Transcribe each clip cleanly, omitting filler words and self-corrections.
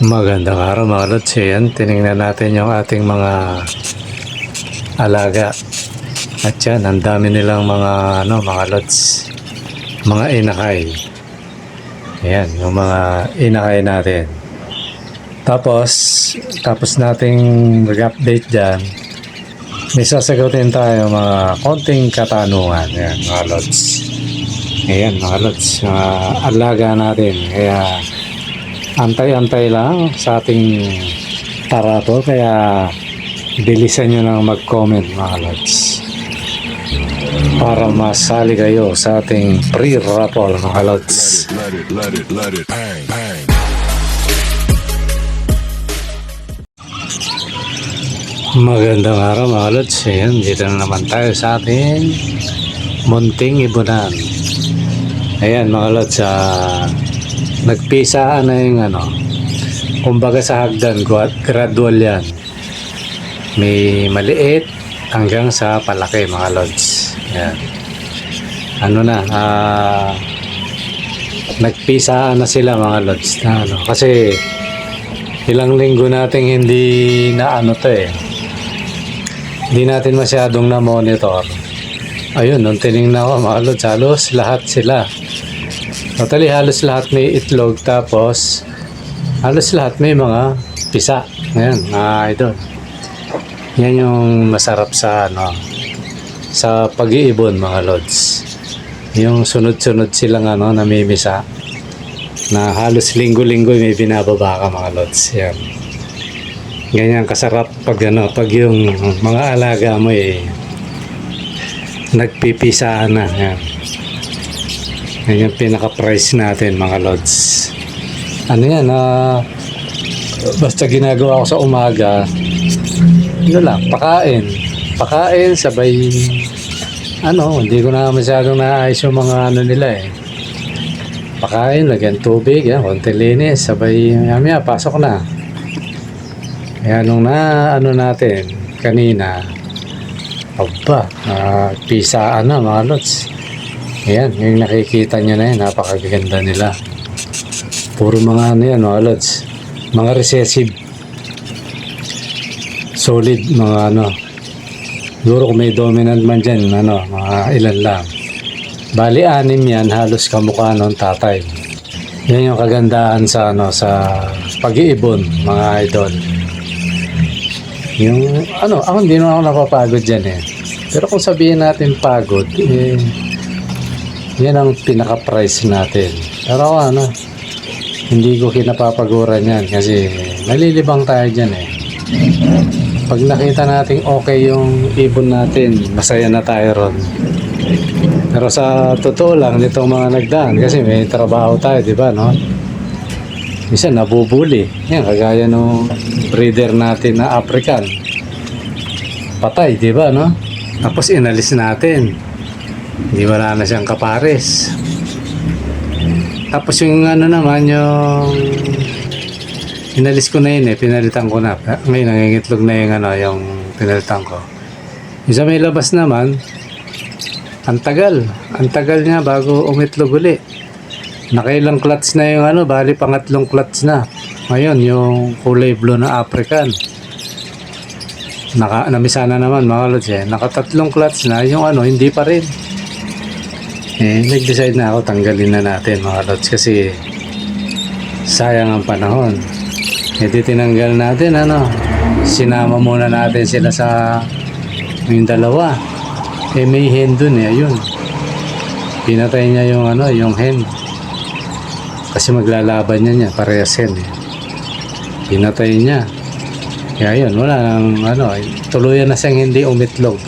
Magandang araw mga lods. Yan, tinignan natin yung ating mga alaga. At yan, ang dami nilang mga lods, mga inakay. Ayan, yung mga inakay natin. Tapos nating mag-update dyan, may sasagutin tayo mga konting katanungan. Ayan, mga lods. Ayan, mga lods, mga alaga natin. Kaya antay-antay lang sa ating tarato, kaya bilisan nyo lang mag-comment mga lods para masali kayo sa ating pre-raffle mga lods. Let it, bang, bang. Magandang araw mga lods. Ayan, dito na naman tayo sa ating munting ibunan. Ayan mga lods, nagpisaan na yung kumbaga sa hagdan, gradual yan. May maliit hanggang sa palaki mga lods. Yan. Nagpisaan na sila mga lods na kasi ilang linggo nating hindi na hindi natin masyadong na monitor. Ayun, nung tinignan ko mga lods, halos lahat sila. Totally, halos lahat may itlog, tapos halos lahat may mga pisa. Ngayon, mga idol. Yan yung masarap sa sa pag-iibon mga lods. Yung sunod-sunod silang namimisa na halos linggo-linggo may binababa ka mga lods. Yan. Ganyan kasarap pag pag yung mga alaga mo nagpipisaan na. Yan. Yan yung pinaka-price natin mga lods. Yan, basta ginagawa ko sa umaga, pakain, sabay, hindi ko na masyadong naayos yung mga nila pakain, lagyan tubig, yan, konti linis, sabay, maya, pasok na. Kaya nung natin, kanina, pisaan na mga lods. Ayan, yung nakikita nyo na yan, napakaganda nila. Puro mga yan, mga lods. Mga recessive. Solid, mga Siguro kung may dominant man dyan, mga ilan lang. Bali, 6 yan, halos kamukha ng tatay. Yan yung kagandaan sa pag-iibon, mga idol. Yung, ako hindi naman ako napapagod dyan Pero kung sabihin natin pagod, yan ang pinaka-price natin. Pero hindi ko kinapapaguran yan kasi nalilibang tayo dyan Pag nakita natin okay yung ibon natin, masaya na tayo ron. Pero sa totoo lang, nitong mga nagdaan, kasi may trabaho tayo, di ba, Minsan nabubuli. Yan, kagaya nung breeder natin na African. Patay, di ba, Tapos inalis natin. Hindi, wala na siyang kapares. Tapos yung naman, yung inalis ko na yun pinalitan ko na. Ngayon, nangingitlog na yung pinalitan ko. Yung sa may labas naman, ang tagal niya bago umitlog uli. Nakailang clutch na yung bali pangatlong clutch na. Ngayon, yung kulay blue na African. Namisa na naman mga lods nakatatlong clutch na, yung hindi pa rin. Nag-decide na ako, tanggalin na natin mga lods kasi sayang ang panahon. Tinanggal natin, sinama muna natin sila sa yung dalawa. May hen dun ayun. Pinatay niya yung hen. Kasi maglalaban niya parehas hen Pinatay niya. Kaya yun, wala nang tuluyan na siyang hindi umitlog.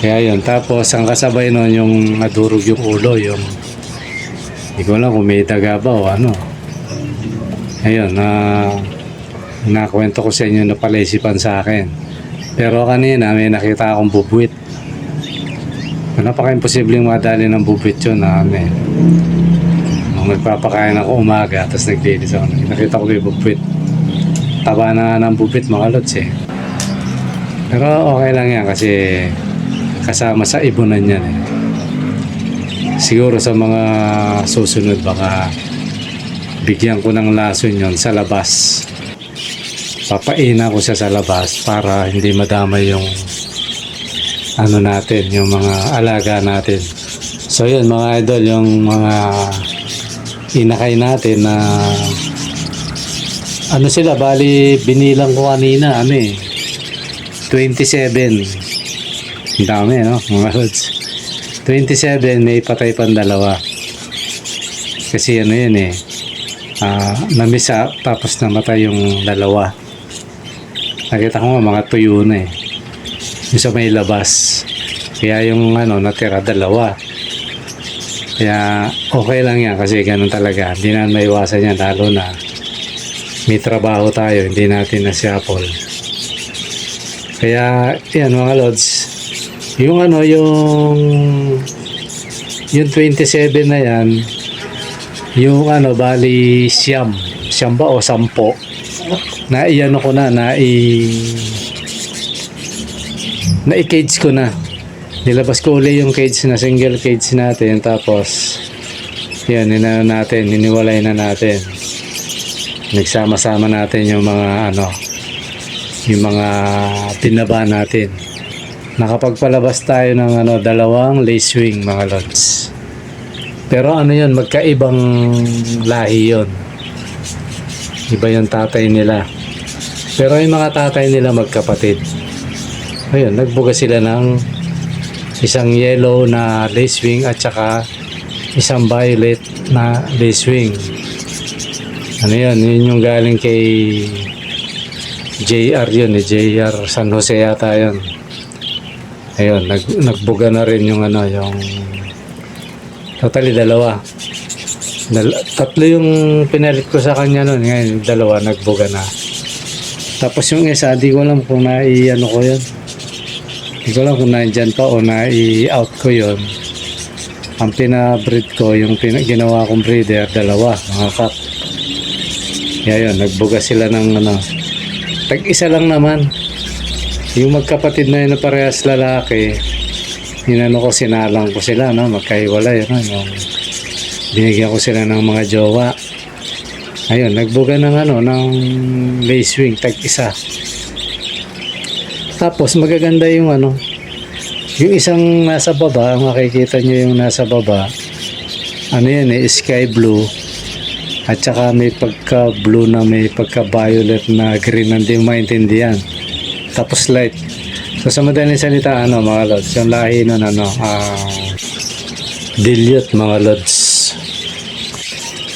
Kaya yun, tapos ang kasabay nun yung nadurog yung ulo, hindi ko alam kung may daga ba o Ayun, nakwento ko sa inyo na palaisipan sa akin. Pero kanina may nakita akong bubuwit. Napaka-imposibleng madali ng bubuwit yun nung nagpapakain ako umaga, tapos naglinis ako. Nakita ko yung bubuwit. Taba na ng bubuwit mga lods Pero okay lang yan kasi kasama sa ibunan yan siguro sa mga susunod baka bigyan ko ng lason yon sa labas. Papaina ko siya sa labas para hindi madamay yung ano natin, yung mga alaga natin. So yun mga idol, yung mga inakay natin na ano sila, bali binilang ko kanina 27. Ang dami mga lods. 27, may patay pang dalawa. Kasi yun namisa tapos namatay yung dalawa. Nakita ko nga mga tuyo na yung sa may labas. Kaya yung natira dalawa. Kaya okay lang yan kasi ganun talaga. Hindi na maiwasan yan, lalo na may trabaho tayo, hindi natin nasyapol. Kaya yan mga lods, yung yung 27 na yan, yung bali siyam ba o 10 na ko na i-cage ko na. Nilabas ko uli yung cage na single cage natin, tapos yan, iniwalay na natin. Nagsama-sama natin yung mga yung mga tinaba natin. Nakapagpalabas tayo ng 2 lace wing mga lods. Pero yun, magkaibang lahi yun. Iba yung tatay nila. Pero yung mga tatay nila magkapatid. Ayun, nagbuga sila ng isang yellow na lace wing at saka isang violet na lace wing. Yun yung galing kay JR yun, JR San Jose yata yun. Ayun, nagbuga na rin yung yung totally 2. Tatlo yung pinalit ko sa kanya nun. Ngayon, 2 nagbuga na. Tapos yung isa, di ko alam kung ko yun. Di ko alam kung nandyan pa o na-i-out ko yun. Ang pinabreed ko, yung ginawa kong breeder, 2, mga kap. Kaya yun, nagbuga sila ng tag-isa lang naman. Yung magkapatid na yun na parehas lalaki, sinalang ko sila, magkahiwalay, yung binigyan ko sila ng mga jowa. Ayun, nagbuga ng ng lace wing, tag-isa. Tapos magaganda yung yung isang nasa baba, makikita nyo yung nasa baba, yan sky blue, at saka may pagka blue na may pagka violet na green, hindi maintindihan. Tapos light. So sa madaling salita mga lods, yung lahi nun dilute mga lods.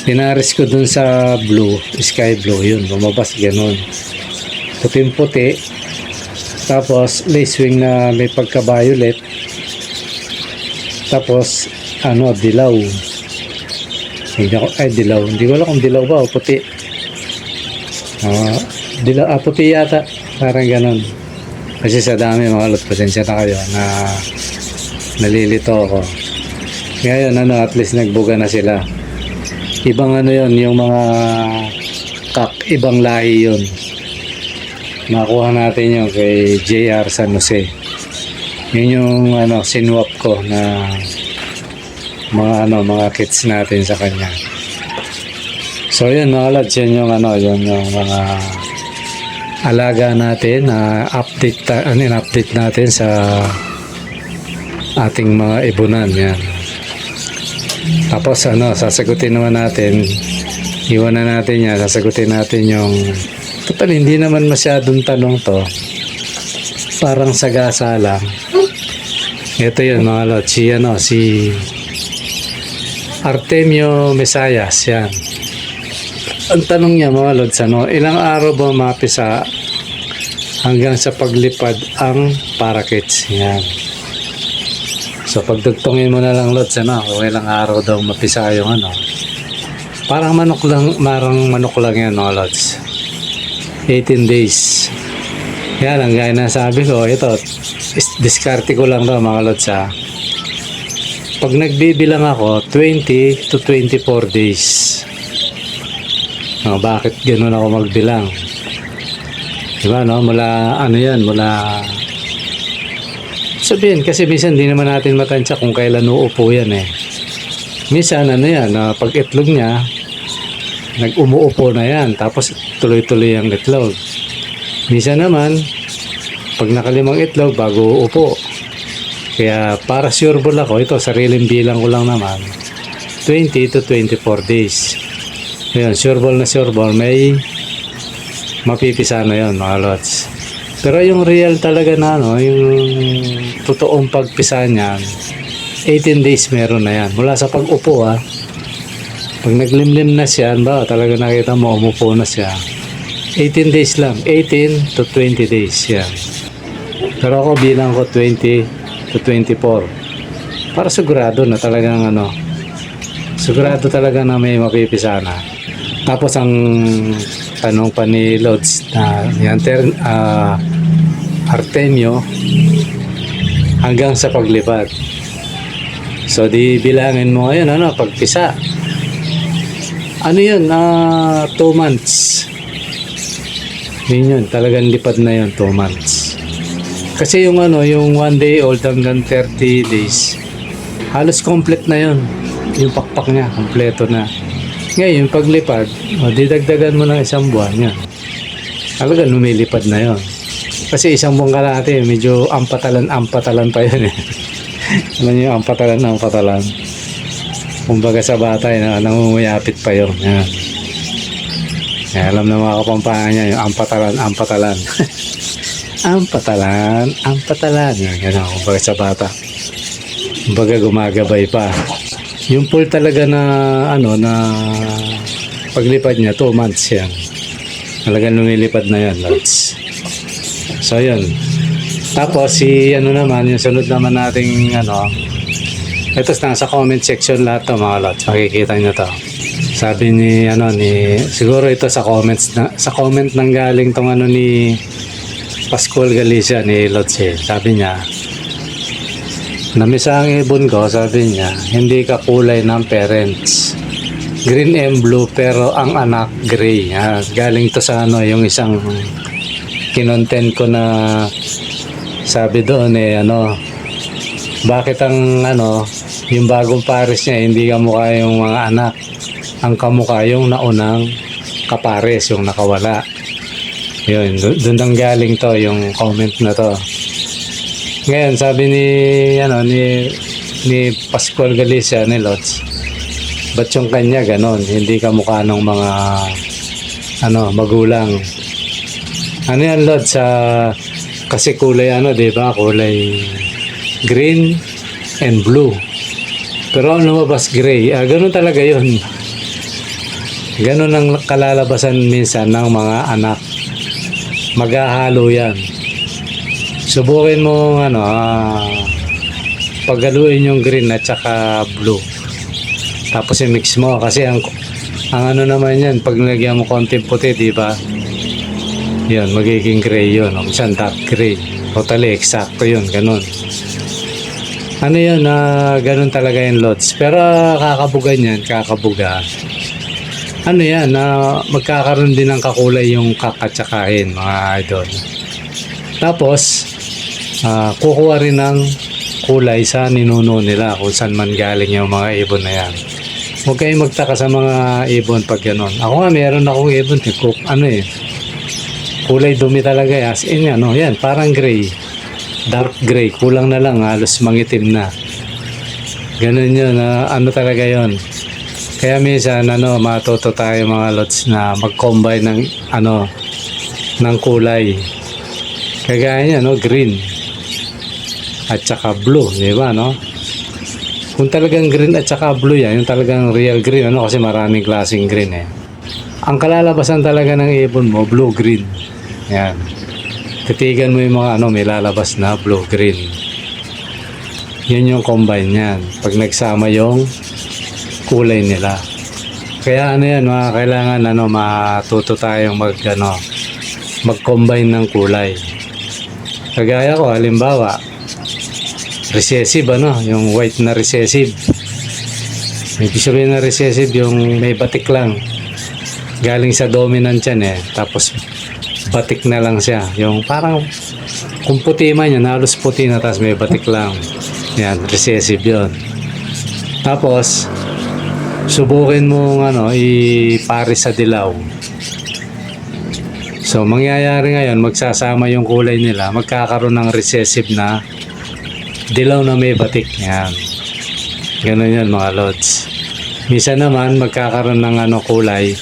Pinaris ko dun sa blue, sky blue, yun lumabas ganun, puting puti. Tapos lace wing na may pagka violet. Tapos dilaw. Dilaw. Hindi ko alam kung dilaw ba o puti. Dilaw, puti yata. Parang ganun. Kasi sa dami mga lot, pasensya na kayo na nalilito ako. Ngayon at least nagbuga na sila. Ibang yun, yung mga ibang lahi yun. Nakuha natin yung kay JR San Jose. Yun yung sinwap ko na mga kits natin sa kanya. So yun mga lads, yun yung yung mga alaga natin na update natin sa ating mga ibunan yan. Tapos sasagutin naman natin, iwanan natin yan, sasagutin natin yung total hindi naman masyadong tanong to, parang sagasa lang. Ito yun mga lot, si Artemio Mesayas yan. Ang tanong niya mga lods, ilang araw ba mapisa hanggang sa paglipad ang parakeets yan. So pagdugtungin mo na lang lods, kung ilang araw daw mapisa yung parang manok lang yan mga lods. 18 days. Yan ang gaya na sabi ko, ito diskarte ko lang daw mga lods pag nagbibilang ako 20 to 24 days. Bakit ganoon ako magbilang? Diba mula mula sabihin, kasi minsan hindi naman natin matansya kung kailan uupo yan minsan pag itlog niya Nag-umuupo na yan. Tapos tuloy-tuloy ang itlog. Minsan naman, pag nakalimang itlog, bago uupo. Kaya para sure ball ako, ito sariling bilang ko lang naman, 20 to 24 days. Ayun, sure ball na sure ball, may mapipisa na yon mga lods. Pero yung real talaga na ano, yung totoong pagpisa niyan, 18 days meron na yan. Mula sa pag-upo ha. Pag naglimlim na siya, ba, talaga nakita mo, umupo na siya. 18 days lang. 18 to 20 days yan. Pero ako bilang ko 20 to 24. Para sigurado na talagang ano, sigurado talaga na may mapipisa na. Tapos ang tanong pa ni Lods na yan, Artemio hanggang sa paglipad. So di bilangin mo ngayon ano, pagpisa. Ano yun? 2 months. Yun, talagang lipad na yun, 2 months. Kasi yung ano, yung 1 day old hanggang 30 days, halos complete na yun. Yung pakpak niya, kompleto na. Ngayon, paglipad, didagdagan mo ng 1 buwan yan. Talagang lumilipad na yun. Kasi 1 buwan kalahati, medyo ampatalan pa yun eh. Alam niyo, ampatalan. Kumbaga sa bata, nangunguyapit pa yun. Yan. Kaya alam na mga kapampangan niya, yung ampatalan. ampatalan. Yan, kumbaga sa bata. Kumbaga gumagabay pa. Yung pool talaga na, na paglipad niya, 2 months yan. Talagang lumilipad na yan, lods. So, yun. Tapos, naman, yung sunod naman nating, ito nasa comment section lahat to mga lods. Makikita nyo to. Sabi ni siguro ito sa comment nang galing tong ni Pascual Galicia ni Lods eh. Sabi niya, namisa ang ibon ko, sabi niya, hindi ka kulay ng parents. Green and blue pero ang anak gray. Galing to sa yung isang kinontent ko na sabi doon bakit ang yung bagong pares niya hindi kamukha yung mga anak. Ang kamukha yung naunang kapares, yung nakawala. Yun, doon ang galing to, yung comment na to. Ngayon, sabi ni Pascual Galicia, ni Lods, ba't yung kanya ganon? Hindi kamukha ng mga, magulang. Ano yan, Lods? Kasi kulay, diba? Kulay green and blue. Pero ang lumabas gray, ganun talaga yun. Ganun ang kalalabasan minsan ng mga anak. Maghahalo yan. Subukin mo paghaluin yung green at saka blue. Tapos i-mix mo kasi ang naman yan, pag nilagyan mo konting puti, di ba? Yan, magiging gray yun. Minsan dark gray. Totally, eksakto yun. Ganun. Yun, ganun talaga yung lods. Pero kakabugan yan, kakabuga. Yan, magkakaroon din ng kakulay yung kakatsakahin, mga idol. Tapos, kukuha rin ng kulay sa ninuno nila kung saan man galing yung mga ibon na yan. Huwag kayong magtaka sa mga ibon pag gano'n. Ako nga, meron akong ibon. Kulay dumi talaga. As in, yan, parang gray. Dark gray. Kulang na lang, halos mangitim na. Ganun yun, talaga yon. Kaya minsan matuto tayo mga lods na mag-combine ng kulay. Kagaya niya green at saka blue, di ba Kung talagang green at saka blue yan, yung talagang real green kasi maraming klaseng green eh. Ang kalalabasan talaga ng ibon mo, blue green. Yan. Titigan mo yung mga may lalabas na blue green. Yun yung combine niyan. Pag nagsama yung kulay nila. Kaya yan, kailangan matuto tayong mag-combine ng kulay. Kagaya ko, halimbawa, recessive yung white na recessive. Ibig sabihin na recessive yung may batik lang. Galing sa dominant yan Tapos batik na lang siya. Yung parang kung puti man yan, halos puti na tapos may batik lang. Yan, recessive yun. Tapos subukin mo ipares sa dilaw. So mangyayari ngayon, magsasama yung kulay nila, magkakaroon ng recessive na dilaw na may batik. Yan. Ganun yan mga lods. Minsan naman magkakaroon ng kulay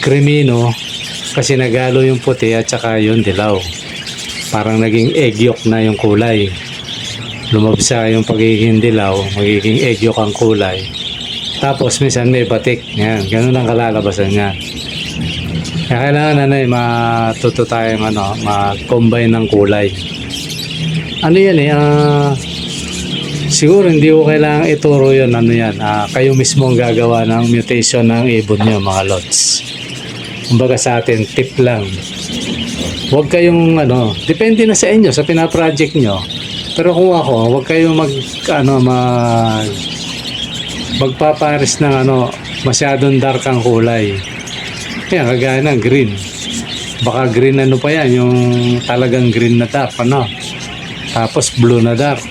krimino kasi nagalo yung puti at saka yung dilaw. Parang naging egg yolk na yung kulay. Lumabsa yung pagiging dilaw, magiging egg yolk ang kulay. Tapos minsan may batik. Yan, ganun ang kalalabasan niya. Kaya kailangan matuto tayong mag-combine ng kulay. Ano yan siguro hindi ko kailangan ituro yun. Kayo mismo ang gagawa ng mutation ng ibon nyo mga lods. Kumbaga sa atin, tip lang. Huwag kayong depende na sa inyo, sa pinaproject nyo. Pero kung ako, huwag kayong magpapares ng masyadong dark ang kulay. Yan, kagaya ng green. Baka green pa yan, yung talagang green na dark, Tapos blue na dark.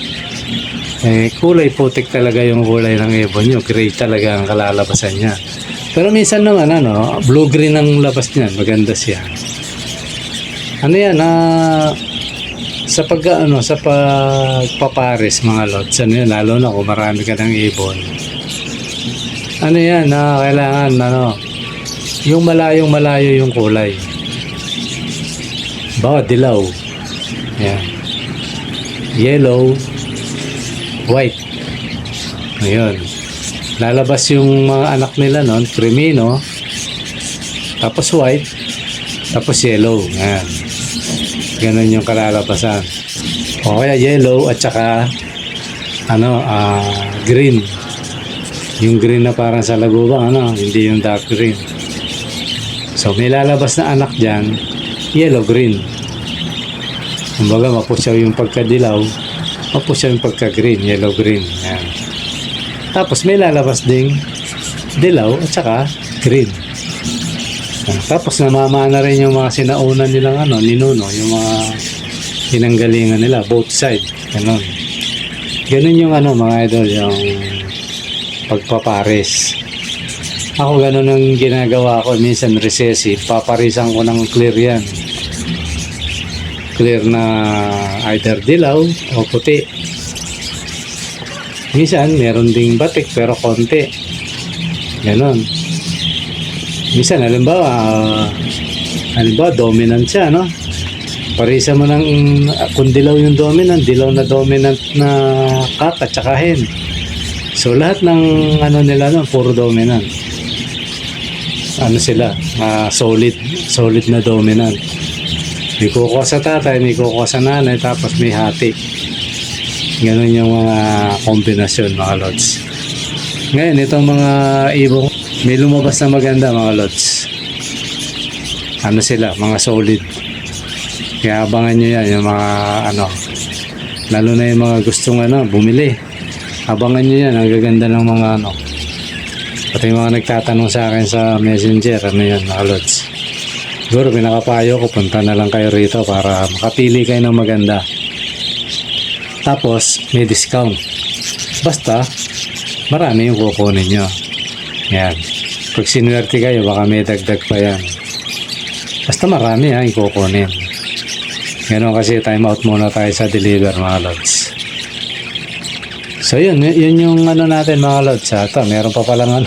Kulay putik talaga yung kulay ng ibon nyo. Gray talaga ang kalalabasan niya. Pero minsan naman, blue-green ang labas niyan. Maganda siya. Sa pagpapares mga lods, lalo na kung marami ka ng ibon. Kailangan, yung malayo yung kulay. Bawa dilaw. Yan. Yellow, white. Ngayon, lalabas yung mga anak nila nun, crimino, tapos white, tapos yellow. Yan. Ganun yung kalalabasan. O kaya yellow at saka green. Yung green na parang sa lagubang, hindi yung dark green. So may lalabas na anak dyan, yellow-green. Kumbaga mapusyaw yung pagkadilaw, mapusyaw yung pagka-green, yellow-green. Yan. Tapos may lalabas ding dilaw at saka green. Tapos namamana rin yung mga sinauna nilang ninuno, yung mga pinanggalingan nila, both side. Ganun. Ganun yung mga idol, yung pagpapares. Ako ganun ang ginagawa ko. Minsan recessive, paparisan ko ng clear yan. Clear na either dilaw o puti. Minsan meron ding batik pero konti. Ganun. Minsan halimbawa dominant siya, Parisa mo ng kung dilaw yung dominant, dilaw na dominant na cat at saka hen. So lahat ng nila puro dominant. Sila, solid na dominant. May kukuha sa tatay, may kukuha sa nanay, tapos may hati. Ganun yung mga kombinasyon mga lods. Ngayon, itong mga ibong, may lumabas na maganda mga lods. Sila, mga solid. Kaya abangan nyo yan, yung mga lalo na yung mga gustong bumili. Abangan nyo yan, ang gaganda ng mga pati yung mga nagtatanong sa akin sa messenger, yan mga lods. Siguro pinakapayo ko, punta na lang kayo rito para makapili kayo ng maganda. Tapos may discount. Basta marami yung kukunin nyo. Yan. Pag sinuwerte kayo, baka may dagdag pa yan. Basta marami yung kukunin. Ganun kasi time out muna tayo sa deliver mga lods. So yun yung natin mga lods. Ito, meron pa palang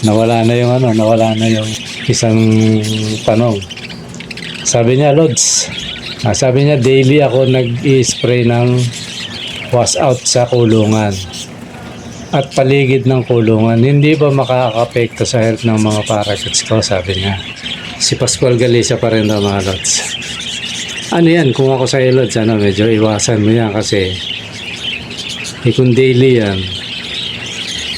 nawala na yung isang tanong. Sabi niya, lods, sabi niya daily ako nag-i-spray ng wash out sa kulungan at paligid ng kulungan. Hindi ba makaka-apekto sa health ng mga parakeets ko? Sabi niya. Si Pascual Galicia pa rin daw mga lods. Yan, kung ako sa lods, medyo iwasan mo yan kasi kung daily yan,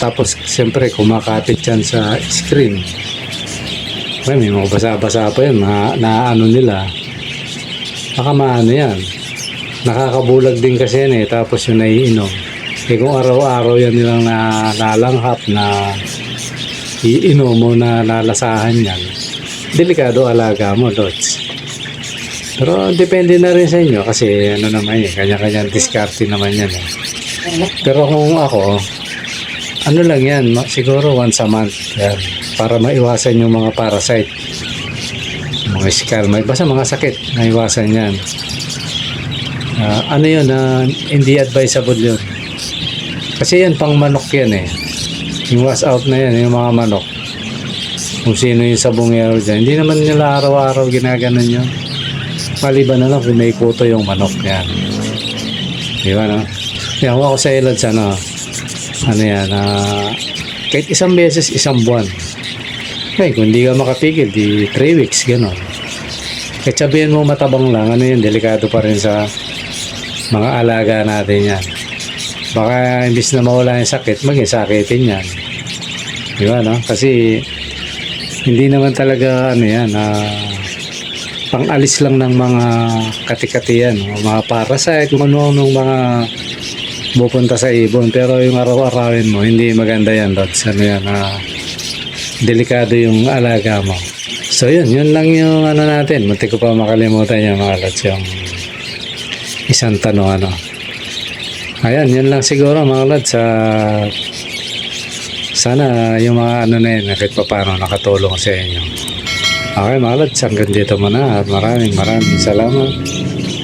tapos siyempre kumakapit yan sa screen, may mga basa-basa pa yan na nila, baka yan, nakakabulag din kasi yan tapos yung naiinom. Kung araw-araw yan nilang nalanghap na iinom mo na lalasahan yan, delikado alaga mo, lods. Pero depende na rin sa inyo kasi kanya-kanya diskarte naman yan. Pero kung ako, ano lang yan, siguro once a month. Yan, para maiwasan yung mga parasite. Mga scale, basta mga sakit, maiwasan yan. Ano yun, hindi advisable yun. Kasi yan, pang manok yan eh. Yung wash out na yan, yung mga manok. Kung sino yung sabongero dyan. Hindi naman nila araw-araw ginaganon yun. Maliban na lang kung may kuto yung manok yan. Di ba, no? Yan, ako sa Elods, ano yan, kahit isang beses, isang buwan. Okay, kung hindi ka makapigil, di 3 weeks, gano'n. Kahit sabihin mo matabang lang, ano yun, delikado pa rin sa mga alaga natin yan. Baka imbis na mawala yung sakit, maging sakitin yan. Di ba, no? Kasi hindi naman talaga, ano yan, pang-alis lang ng mga katikati yan, mga parasite, kung ano-anong mga pupunta sa ibon. Pero yung araw-arawin mo, hindi maganda yan, Lods. Ano yan, delikado yung alaga mo. So yun lang yung ano natin. Munti ko pa makalimutan yung mga Lods, yung isang tanong, ano. Ayan, yun lang siguro mga Lods. Sana yung mga ano na yun, kahit pa paano nakatulong sa inyo. Okay mga Lods, hanggang dito muna at maraming salamat.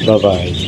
Bye-bye.